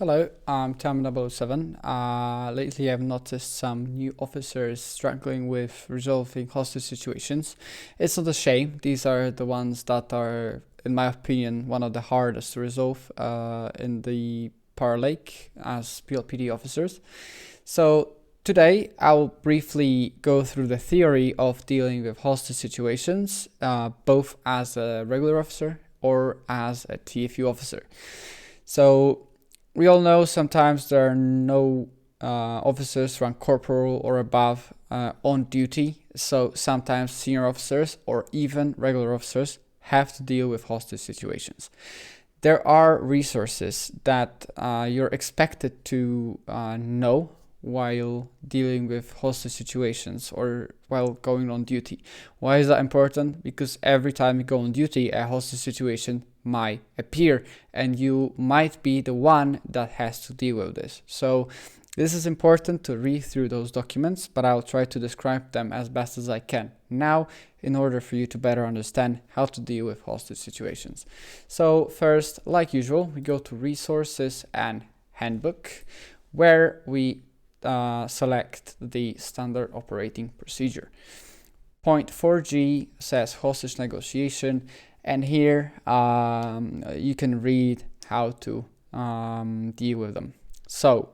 Hello, I'm Tam007. Lately, I've noticed some new officers struggling with resolving hostage situations. It's not a shame. These are the ones that are, in my opinion, one of the hardest to resolve in the Power Lake as PLPD officers. So today, I'll briefly go through the theory of dealing with hostage situations, both as a regular officer or as a TFU officer. So we all know sometimes there are no officers rank corporal or above on duty. So sometimes senior officers or even regular officers have to deal with hostage situations. There are resources that you're expected to know while dealing with hostage situations or while going on duty. Why is that important? Because every time you go on duty, a hostage situation might appear and you might be the one that has to deal with this. So this is important to read through those documents, but I'll try to describe them as best as I can now in order for you to better understand how to deal with hostage situations. So first, like usual, we go to resources and handbook, where we select the standard operating procedure. Point 4G says hostage negotiation, and here you can read how to deal with them. So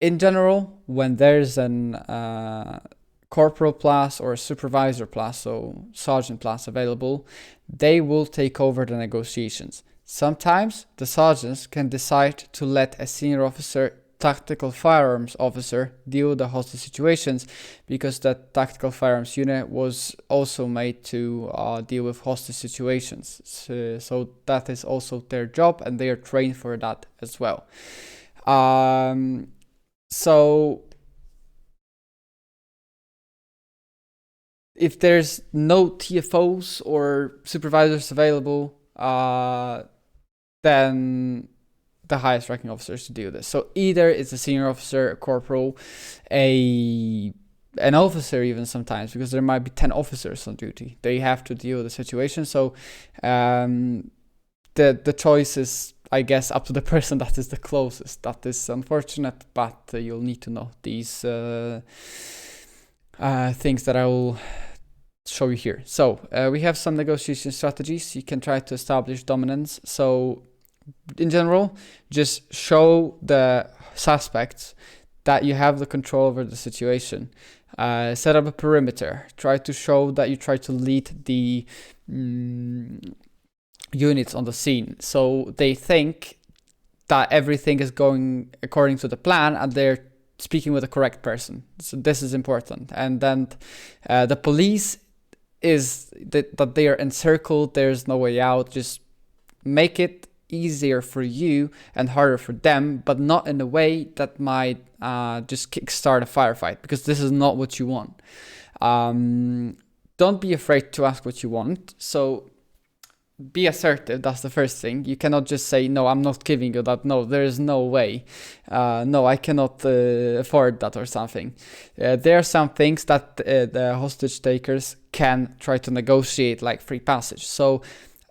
in general, when there's an corporal plus or a supervisor plus, so sergeant plus available, they will take over the negotiations. Sometimes the sergeants can decide to let a senior officer, tactical firearms officer, deal with the hostage situations, because that tactical firearms unit was also made to deal with hostage situations. So that is also their job, and they are trained for that as well. So if there's no TFOs or supervisors available, then the highest ranking officers to do this. So either it's a senior officer, a corporal, an officer even sometimes, because there might be 10 officers on duty. They have to deal with the situation. So the choice is, I guess, up to the person that is the closest. That is unfortunate, but you'll need to know these things that I will show you here. So we have some negotiation strategies. You can try to establish dominance. So in general, just show the suspects that you have the control over the situation. Set up a perimeter. Try to show that you try to lead the units on the scene, so they think that everything is going according to the plan and they're speaking with the correct person. So this is important. And then the police is that they are encircled. There's no way out. Just make it easier for you and harder for them, but not in a way that might just kickstart a firefight, because this is not what you want. Don't be afraid to ask what you want. So be assertive. That's the first thing. You cannot just say, no, I'm not giving you that. No, there is no way. No, I cannot afford that or something. There are some things that the hostage takers can try to negotiate, like free passage. So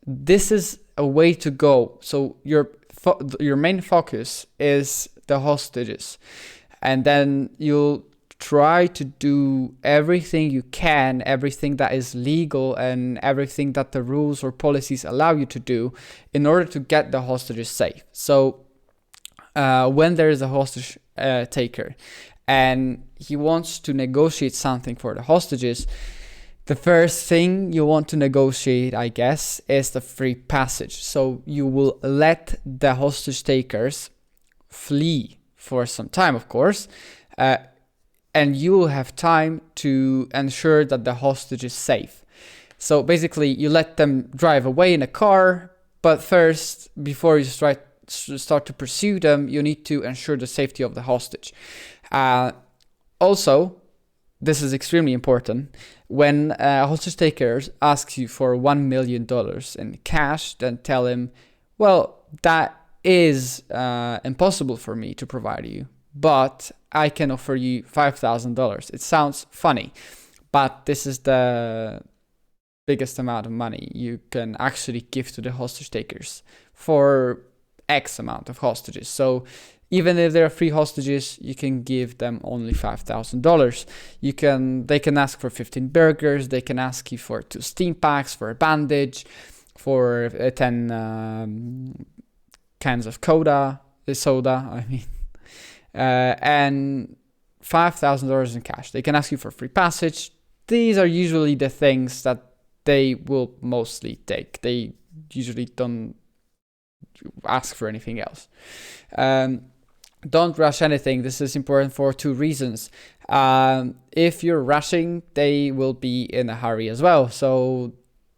this is a way to go. So your main focus is the hostages, and then you'll try to do everything you can, everything that is legal and everything that the rules or policies allow you to do in order to get the hostages safe. So when there is a hostage taker and he wants to negotiate something for the hostages, the first thing you want to negotiate, I guess, is the free passage. So you will let the hostage takers flee for some time, of course, and you will have time to ensure that the hostage is safe. So basically, you let them drive away in a car, but first, before you start to pursue them, you need to ensure the safety of the hostage. Also, this is extremely important. When a hostage taker asks you for $1 million in cash, then tell him, well, that is impossible for me to provide you, but I can offer you $5,000. It sounds funny, but this is the biggest amount of money you can actually give to the hostage takers for X amount of hostages. So even if there are 3 hostages, you can give them only $5,000. They can ask for 15 burgers. They can ask you for 2 steam packs, for a bandage, for 10 cans of soda. And $5,000 in cash. They can ask you for free passage. These are usually the things that they will mostly take. They usually don't ask for anything else. Don't rush anything. This is important for 2 reasons. If you're rushing, they will be in a hurry as well. So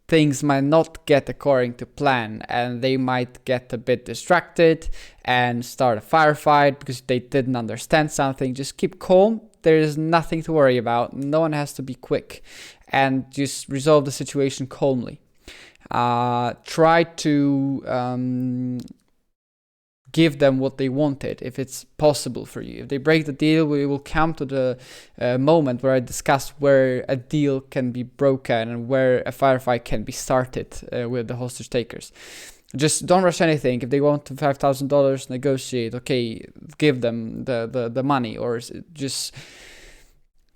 things might not get according to plan, and they might get a bit distracted and start a firefight because they didn't understand something. Just keep calm. There is nothing to worry about. No one has to be quick, and just resolve the situation calmly. Try to give them what they wanted if it's possible for you. If they break the deal, we will come to the moment where I discuss where a deal can be broken and where a firefight can be started with the hostage takers. Just don't rush anything. If they want $5,000, negotiate. Okay, give them the money, or just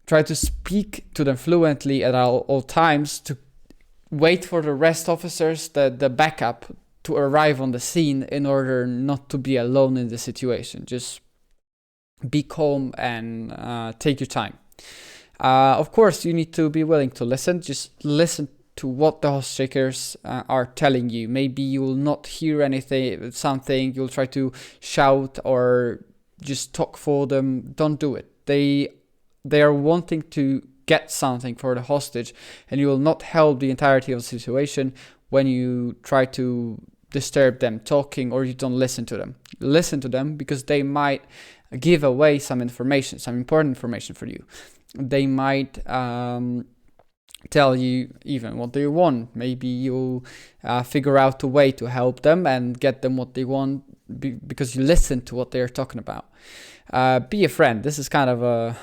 try to speak to them fluently at all times, to wait for the rest officers, the backup, to arrive on the scene in order not to be alone in the situation. Just be calm and take your time. Of course, you need to be willing to listen. Just listen to what the hostage takers are telling you. Maybe you will not hear something, you'll try to shout or just talk for them. Don't do it. They are wanting to get something for the hostage, and you will not help the entirety of the situation when you try to disturb them talking or you don't listen to them. Listen to them because they might give away some information, some important information for you. They might tell you even what they want. Maybe you'll figure out a way to help them and get them what they want because you listen to what they're talking about. Be a friend. This is kind of a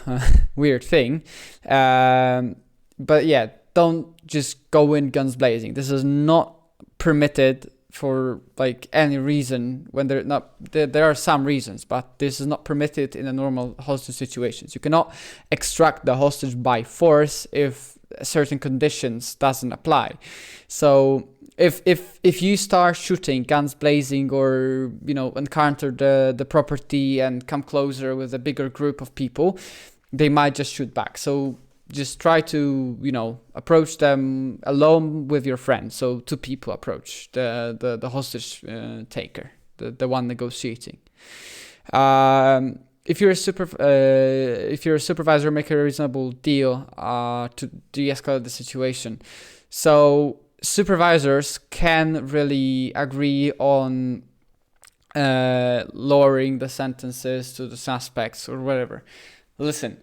weird thing. But yeah, don't just go in guns blazing. This is not permitted for like any reason when there are some reasons, but this is not permitted in a normal hostage situations. You cannot extract the hostage by force if certain conditions doesn't apply. So if you start shooting, guns blazing, or encounter the property and come closer with a bigger group of people, they might just shoot back. So just try to approach them alone with your friend. So 2 people approach the hostage taker, the one negotiating. If you're a supervisor, make a reasonable deal to de-escalate the situation. So supervisors can really agree on lowering the sentences to the suspects or whatever. Listen,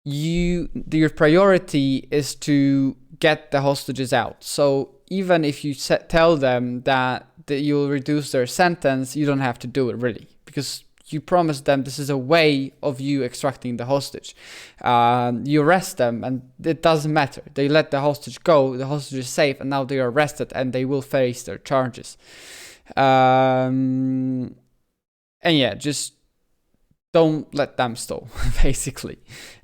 your priority is to get the hostages out. So even if you tell them that you'll reduce their sentence, you don't have to do it really, because you promised them this is a way of you extracting the hostage. You arrest them and it doesn't matter. They let the hostage go, the hostage is safe, and now they are arrested and they will face their charges. And yeah, just don't let them stall, basically.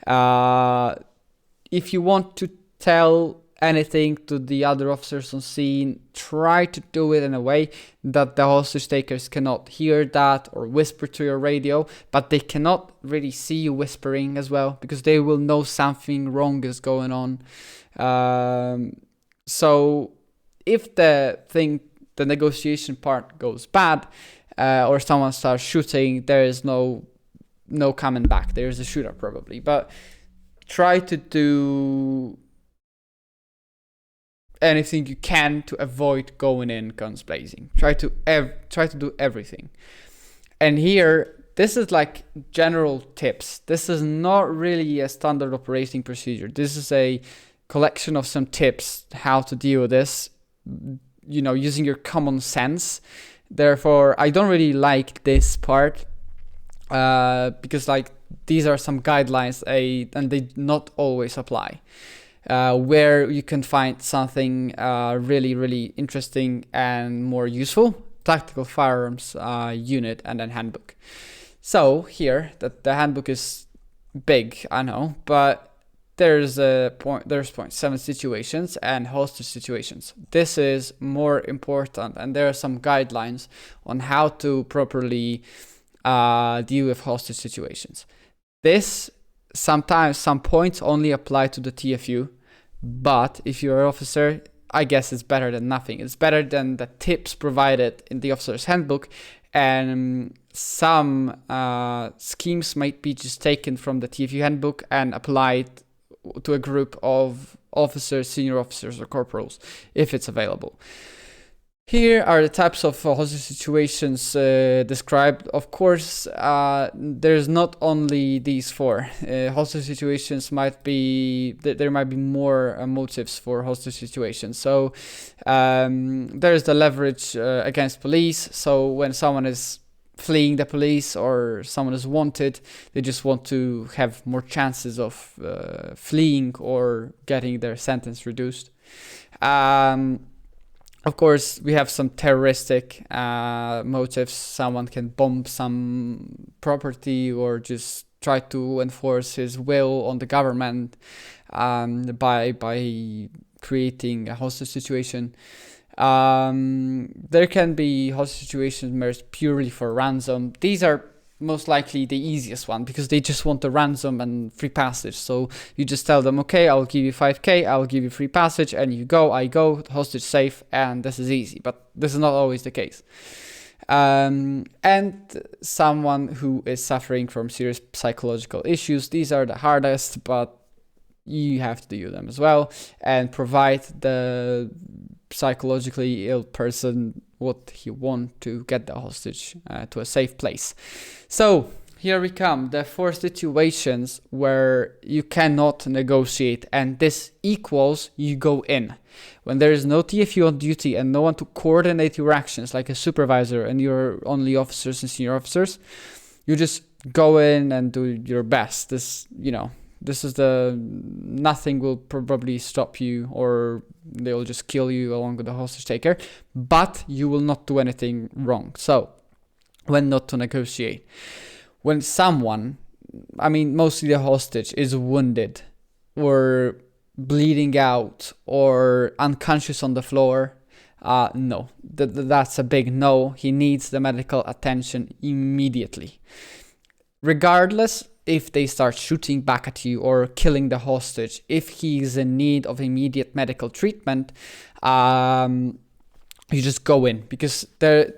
If you want to tell anything to the other officers on scene, try to do it in a way that the hostage takers cannot hear that, or whisper to your radio, but they cannot really see you whispering as well, because they will know something wrong is going on. So if the negotiation part goes bad, or someone starts shooting, there is no coming back. There's a shooter probably, but try to do anything you can to avoid going in guns blazing. Try to do everything. And here, this is like general tips. This is not really a standard operating procedure. This is a collection of some tips how to deal with this, using your common sense. Therefore, I don't really like this part because these are some guidelines and they not always apply. where you can find something really, really interesting and more useful. Tactical Firearms Unit, and then Handbook. So here, the handbook is big, I know, but there's 0.7 situations and hostage situations. This is more important, and there are some guidelines on how to properly deal with hostage situations. This sometimes some points only apply to the TFU, but if you're an officer, I guess it's better than nothing. It's better than the tips provided in the officer's handbook, and some schemes might be just taken from the TFU handbook and applied to a group of officers, senior officers, or corporals, if it's available. Here are the types of hostage situations described. Of course, there's not only these four. Hostage situations might be, there might be more motives for hostage situations. So there's the leverage against police. So when someone is fleeing the police or someone is wanted, they just want to have more chances of fleeing or getting their sentence reduced. Of course, we have some terroristic motives. Someone can bomb some property or just try to enforce his will on the government by creating a hostage situation. There can be hostage situations where it's purely for ransom. These are most likely the easiest one because they just want the ransom and free passage. So you just tell them, okay, I'll give you 5k, I'll give you free passage, and you go, I go, hostage safe, and this is easy. But this is not always the case. And someone who is suffering from serious psychological issues. These are the hardest, but you have to do them as well and provide the psychologically ill person what he wants to get the hostage to a safe place. So here we come, the 4 situations where you cannot negotiate, and this equals you go in. When there is no TFU on duty and no one to coordinate your actions, like a supervisor and your only officers and senior officers, you just go in and do your best. This is nothing will probably stop you, or they'll just kill you along with the hostage taker, but you will not do anything wrong. So when not to negotiate, when someone, mostly the hostage, is wounded or bleeding out or unconscious on the floor, no, that's a big no. He needs the medical attention immediately. Regardless if they start shooting back at you or killing the hostage, if he is in need of immediate medical treatment, you just go in, because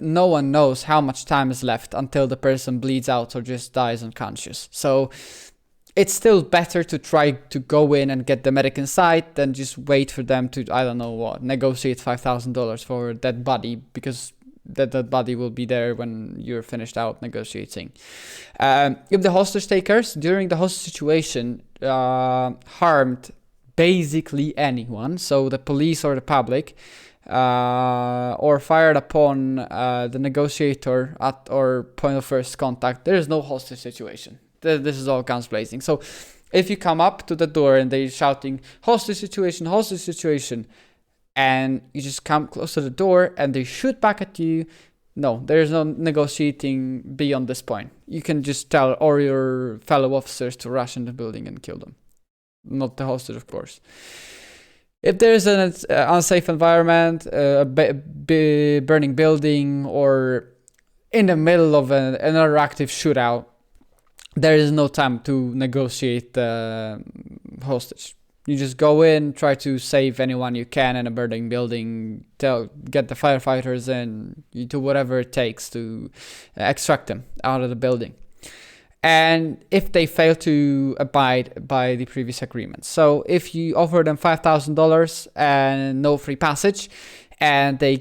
no one knows how much time is left until the person bleeds out or just dies unconscious. So it's still better to try to go in and get the medic inside than just wait for them to, negotiate $5,000 for a dead body, because that body will be there when you're finished out negotiating. If the hostage takers during the hostage situation harmed basically anyone, so the police or the public, or fired upon the negotiator at or point of first contact, there is no hostage situation. This is all guns blazing. So if you come up to the door and they're shouting hostage situation, and you just come close to the door and they shoot back at you, no, there is no negotiating beyond this point. You can just tell all your fellow officers to rush in the building and kill them. Not the hostage, of course. If there's an unsafe environment, a burning building, or in the middle of an interactive shootout, there is no time to negotiate the hostage. You just go in, try to save anyone you can in a burning building, get the firefighters in, you do whatever it takes to extract them out of the building. And if they fail to abide by the previous agreement. So if you offer them $5,000 and no free passage, and you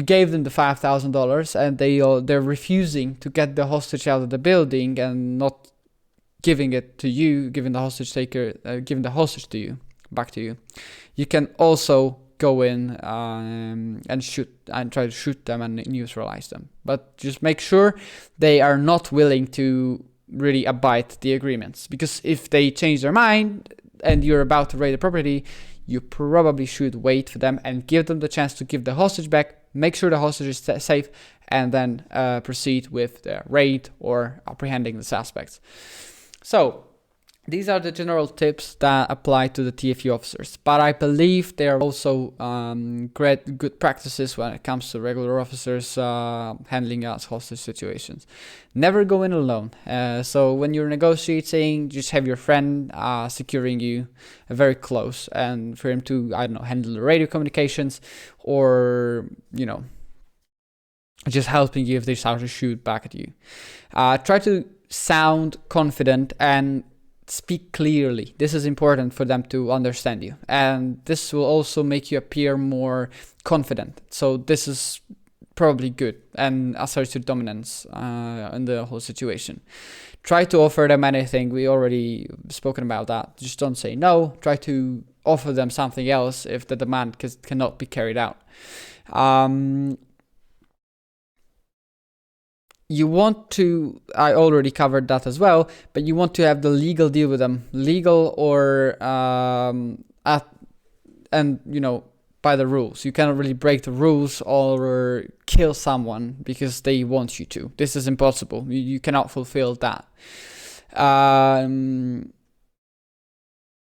gave them the $5,000 and they're refusing to get the hostage out of the building and not giving it to you, giving the hostage to you, back to you, you can also go in and try to shoot them and neutralize them. But just make sure they are not willing to really abide the agreements, because if they change their mind and you're about to raid the property, you probably should wait for them and give them the chance to give the hostage back, make sure the hostage is safe, and then proceed with the raid or apprehending the suspects. So these are the general tips that apply to the TFU officers, but I believe there are also good practices when it comes to regular officers handling out hostage situations. Never go in alone. So when you're negotiating, just have your friend securing you very close, and for him to, I don't know, handle the radio communications, or, you know, just helping you if they start to shoot back at you. Try to sound confident and speak clearly. This is important for them to understand you, and this will also make you appear more confident. So this is probably good and asserts your dominance in the whole situation. Try to offer them anything. We already spoken about that. Just don't say no. Try to offer them something else if the demand cannot be carried out. You want to, I already covered that as well, but you want to have the legal deal with them, legal or and you know, by the rules. You cannot really break the rules or kill someone because they want you to. This is impossible. You cannot fulfill that.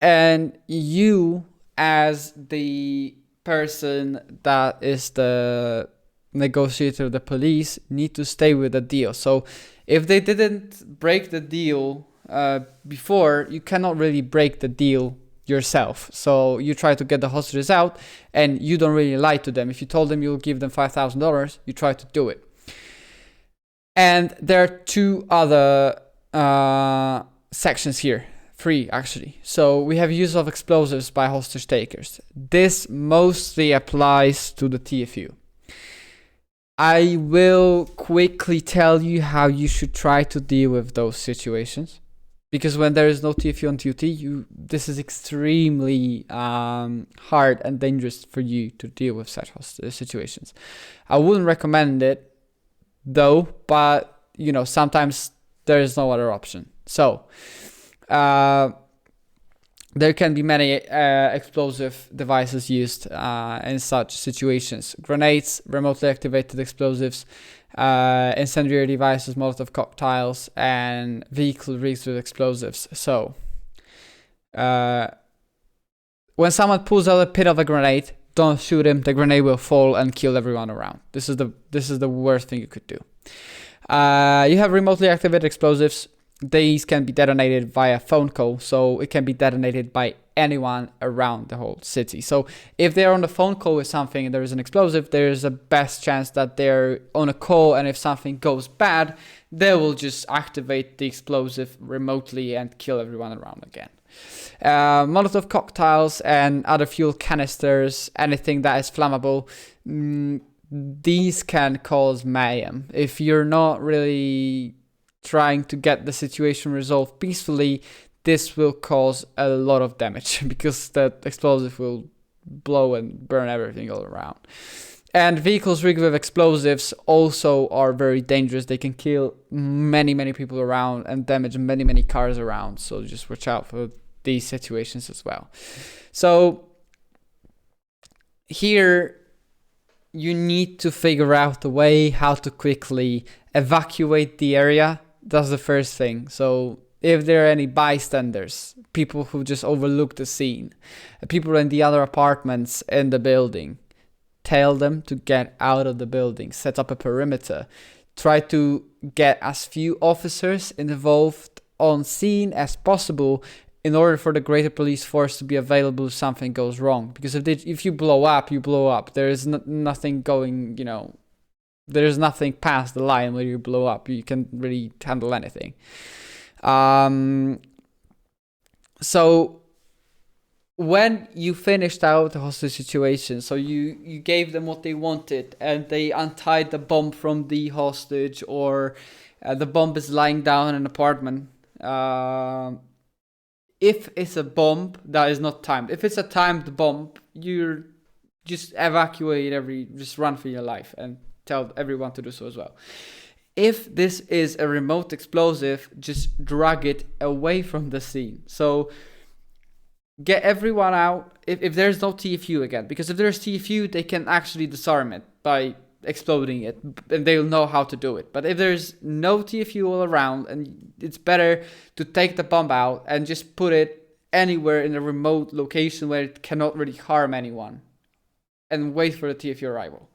And you, as the person that is the negotiator of the police, need to stay with the deal. So if they didn't break the deal before, you cannot really break the deal yourself. So you try to get the hostages out, and you don't really lie to them. If you told them you'll give them $5,000, you try to do it. And there are two other sections here. 3 actually. So we have use of explosives by hostage takers. This mostly applies to the TFU. I will quickly tell you how you should try to deal with those situations, because when there is no TFU on duty, this is extremely hard and dangerous for you to deal with such situations. I wouldn't recommend it though, but you know, sometimes there is no other option. So there can be many explosive devices used in such situations. Grenades, remotely activated explosives, incendiary devices, Molotov cocktails, and vehicle rigs with explosives. So when someone pulls out a pit of a grenade, don't shoot him. The grenade will fall and kill everyone around. This is the worst thing you could do. You have remotely activated explosives. These can be detonated via phone call, so it can be detonated by anyone around the whole city. So if they're on a phone call with something and there is an explosive, there's a best chance that they're on a call, and if something goes bad, they will just activate the explosive remotely and kill everyone around again. Molotov cocktails and other fuel canisters, anything that is flammable, these can cause mayhem. If you're not really trying to get the situation resolved peacefully, this will cause a lot of damage because the explosive will blow and burn everything all around. And vehicles rigged with explosives also are very dangerous. They can kill many people around and damage many cars around. So just watch out for these situations as well. So here you need to figure out a way how to quickly evacuate the area. That's the first thing. So if there are any bystanders, people who just overlook the scene, people in the other apartments in the building, tell them to get out of the building, set up a perimeter, try to get as few officers involved on scene as possible in order for the greater police force to be available if something goes wrong. Because if you blow up, you blow up. There is nothing going, there's nothing past the line where you blow up. You can really handle anything. So when you finished out the hostage situation, so you gave them what they wanted and they untied the bomb from the hostage, or the bomb is lying down in an apartment. If it's a bomb that is not timed, if it's a timed bomb, you just just run for your life and tell everyone to do so as well. If this is a remote explosive, just drag it away from the scene. So get everyone out if there's no TFU again, because if there's TFU, they can actually disarm it by exploding it, and they'll know how to do it. But if there's no TFU all around, and it's better to take the bomb out and just put it anywhere in a remote location where it cannot really harm anyone, and wait for the TFU arrival.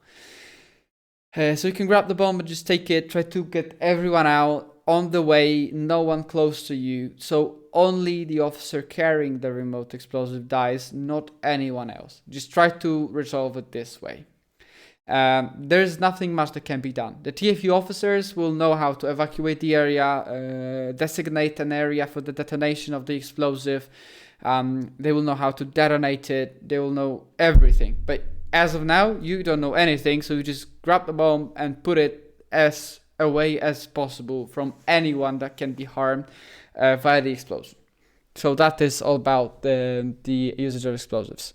So you can grab the bomb and just take it, try to get everyone out on the way, no one close to you, so only the officer carrying the remote explosive dies, not anyone else. Just try to resolve it this way. There's nothing much that can be done. The TFU officers will know how to evacuate the area, designate an area for the detonation of the explosive. They will know how to detonate it. They will know everything. But as of now, you don't know anything, so you just grab the bomb and put it as away as possible from anyone that can be harmed via the explosion. So that is all about the usage of explosives.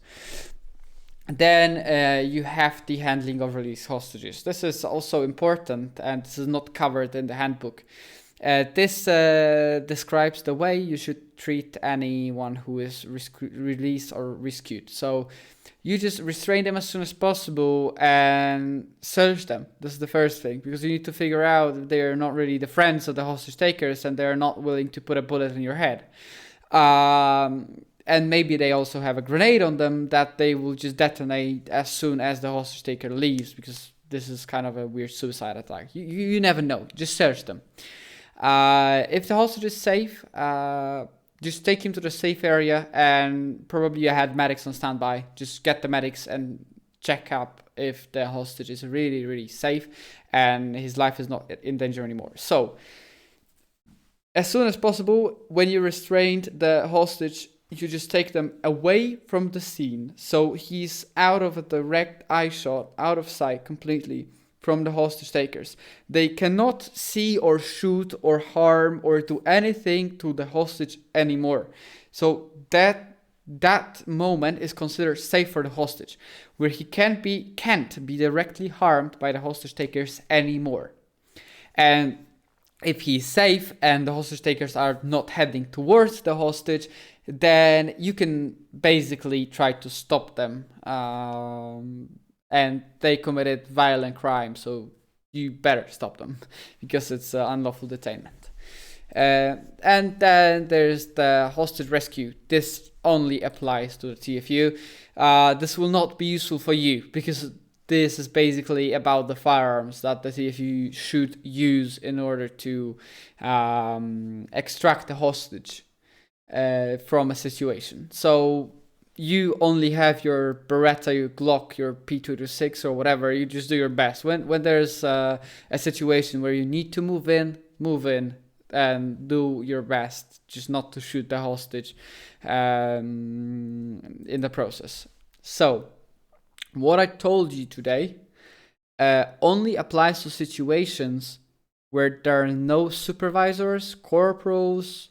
Then you have the handling of released hostages. This is also important, and this is not covered in the handbook. This describes the way you should treat anyone who is released or rescued. So you just restrain them as soon as possible and search them. This is the first thing, because you need to figure out if they are not really the friends of the hostage takers and they are not willing to put a bullet in your head. And maybe they also have a grenade on them that they will just detonate as soon as the hostage taker leaves, because this is kind of a weird suicide attack. You never know. Just search them. If the hostage is safe, just take him to the safe area, and probably you had medics on standby. Just get the medics and check up if the hostage is really, really safe and his life is not in danger anymore. So, as soon as possible, when you restrained the hostage, you just take them away from the scene, so he's out of a direct eye shot, out of sight completely from the hostage takers. They cannot see or shoot or harm or do anything to the hostage anymore. So that moment is considered safe for the hostage, where he can't be directly harmed by the hostage takers anymore. And if he's safe and the hostage takers are not heading towards the hostage, then you can basically try to stop them. And they committed violent crime, so you better stop them because it's unlawful detainment. And then there's the hostage rescue. This only applies to the TFU. This will not be useful for you, because this is basically about the firearms that the TFU should use in order to extract the hostage from a situation. So you only have your Beretta, your Glock, your P226 or whatever. You just do your best. When there's a situation where you need to move in and do your best, just not to shoot the hostage in the process. So what I told you today only applies to situations where there are no supervisors, corporals,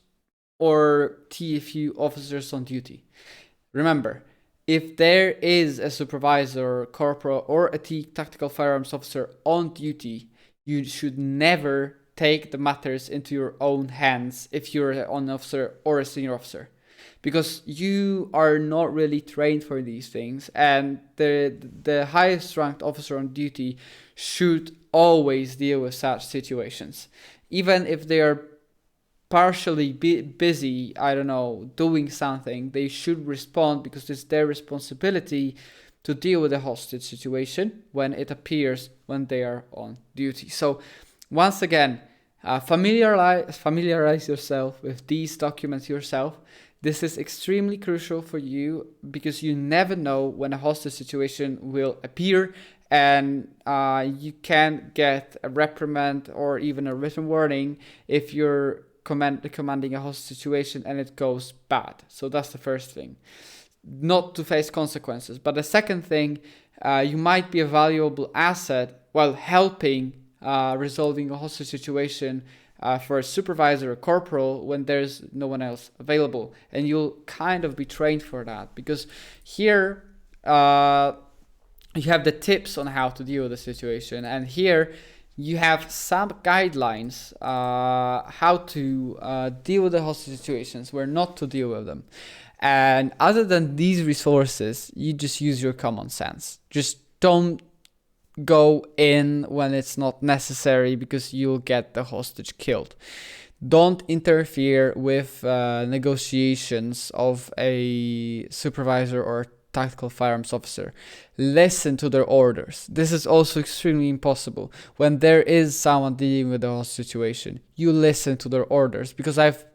or TFU officers on duty. Remember, if there is a supervisor, corporal, or a tactical firearms officer on duty, you should never take the matters into your own hands if you're an officer or a senior officer, because you are not really trained for these things, and the highest ranked officer on duty should always deal with such situations. Even if they are partially busy, doing something, they should respond, because it's their responsibility to deal with a hostage situation when it appears when they are on duty. So once again, familiarize yourself with these documents yourself. This is extremely crucial for you, because you never know when a hostage situation will appear, and you can get a reprimand or even a written warning if you're commanding a hostage situation and it goes bad. So that's the first thing, not to face consequences. But the second thing, you might be a valuable asset while helping resolving a hostage situation for a supervisor or corporal when there's no one else available, and you'll kind of be trained for that, because here you have the tips on how to deal with the situation, and here you have some guidelines how to deal with the hostage situations, where not to deal with them. And other than these resources, you just use your common sense. Just don't go in when it's not necessary, because you'll get the hostage killed. Don't interfere with negotiations of a supervisor or tactical firearms officer. Listen to their orders. This is also extremely impossible. When there is someone dealing with a hostage situation, you listen to their orders, because I've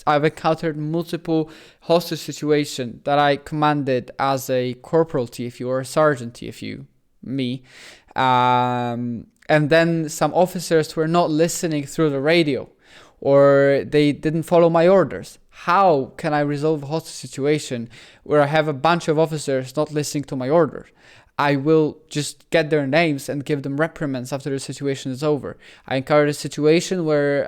encountered multiple hostage situations that I commanded as a corporal TFU or a sergeant TFU, me. And then some officers were not listening through the radio, or they didn't follow my orders. How can I resolve a hostage situation where I have a bunch of officers not listening to my orders? I will just get their names and give them reprimands after the situation is over. I encountered a situation where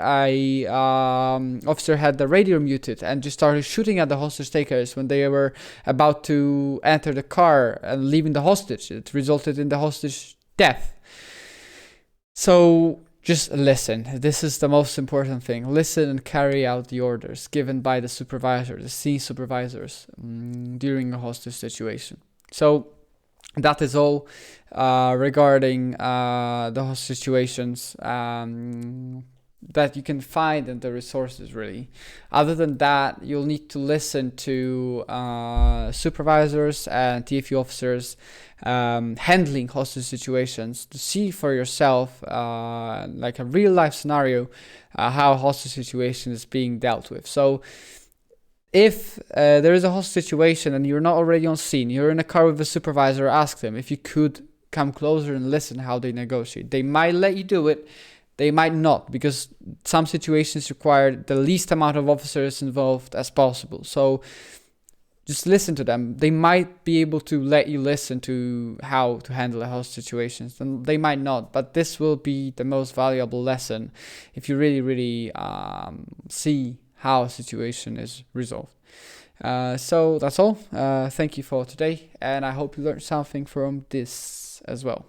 officer had the radio muted and just started shooting at the hostage takers when they were about to enter the car and leaving the hostage. It resulted in the hostage death. So just listen. This is the most important thing. Listen and carry out the orders given by the supervisor, the scene supervisors during a hostage situation. So that is all regarding the hostage situations that you can find in the resources, really. Other than that, you'll need to listen to supervisors and TFU officers handling hostage situations to see for yourself, like a real life scenario, how a hostage situation is being dealt with. So if there is a hostage situation and you're not already on scene, you're in a car with a supervisor, ask them if you could come closer and listen how they negotiate. They might let you do it, they might not, because some situations require the least amount of officers involved as possible. So just listen to them. They might be able to let you listen to how to handle a hostage situations, and they might not, but this will be the most valuable lesson if you really see how a situation is resolved. So that's all. Thank you for today, and I hope you learned something from this as well.